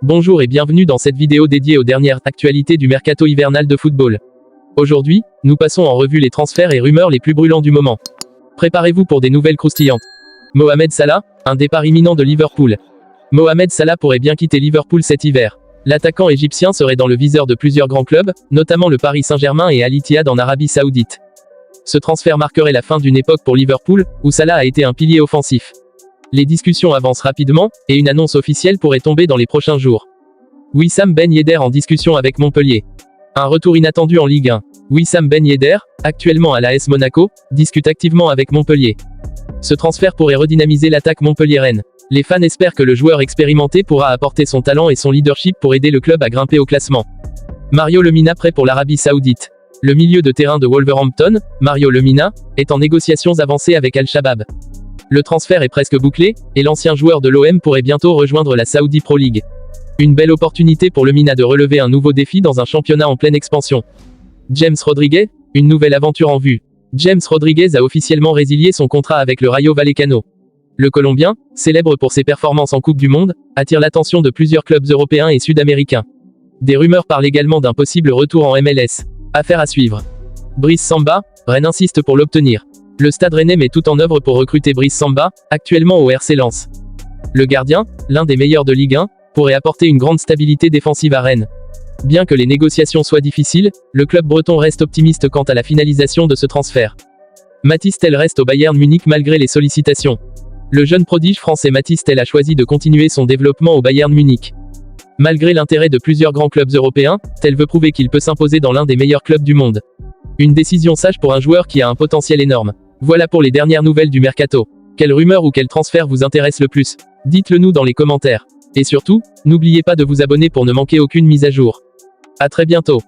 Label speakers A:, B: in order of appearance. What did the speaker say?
A: Bonjour et bienvenue dans cette vidéo dédiée aux dernières actualités du mercato hivernal de football. Aujourd'hui, nous passons en revue les transferts et rumeurs les plus brûlants du moment. Préparez-vous pour des nouvelles croustillantes. Mohamed Salah, un départ imminent de Liverpool. Mohamed Salah pourrait bien quitter Liverpool cet hiver. L'attaquant égyptien serait dans le viseur de plusieurs grands clubs, notamment le Paris Saint-Germain et Al Ittihad en Arabie Saoudite. Ce transfert marquerait la fin d'une époque pour Liverpool, où Salah a été un pilier offensif. Les discussions avancent rapidement, et une annonce officielle pourrait tomber dans les prochains jours. Wissam Ben Yedder en discussion avec Montpellier. Un retour inattendu en Ligue 1. Wissam Ben Yedder, actuellement à l'AS Monaco, discute activement avec Montpellier. Ce transfert pourrait redynamiser l'attaque montpelliéraine. Les fans espèrent que le joueur expérimenté pourra apporter son talent et son leadership pour aider le club à grimper au classement. Mario Lemina prêt pour l'Arabie Saoudite. Le milieu de terrain de Wolverhampton, Mario Lemina, est en négociations avancées avec Al-Shabaab. Le transfert est presque bouclé, et l'ancien joueur de l'OM pourrait bientôt rejoindre la Saudi Pro League. Une belle opportunité pour Lemina de relever un nouveau défi dans un championnat en pleine expansion. James Rodriguez, une nouvelle aventure en vue. James Rodriguez a officiellement résilié son contrat avec le Rayo Vallecano. Le Colombien, célèbre pour ses performances en Coupe du Monde, attire l'attention de plusieurs clubs européens et sud-américains. Des rumeurs parlent également d'un possible retour en MLS. Affaire à suivre. Brice Samba, Rennes insiste pour l'obtenir. Le Stade Rennais met tout en œuvre pour recruter Brice Samba, actuellement au RC Lens. Le gardien, l'un des meilleurs de Ligue 1, pourrait apporter une grande stabilité défensive à Rennes. Bien que les négociations soient difficiles, le club breton reste optimiste quant à la finalisation de ce transfert. Mathys Tel reste au Bayern Munich malgré les sollicitations. Le jeune prodige français Mathys Tel a choisi de continuer son développement au Bayern Munich. Malgré l'intérêt de plusieurs grands clubs européens, Tel veut prouver qu'il peut s'imposer dans l'un des meilleurs clubs du monde. Une décision sage pour un joueur qui a un potentiel énorme. Voilà pour les dernières nouvelles du mercato. Quelle rumeur ou quel transfert vous intéresse le plus? Dites-le nous dans les commentaires. Et surtout, n'oubliez pas de vous abonner pour ne manquer aucune mise à jour. À très bientôt.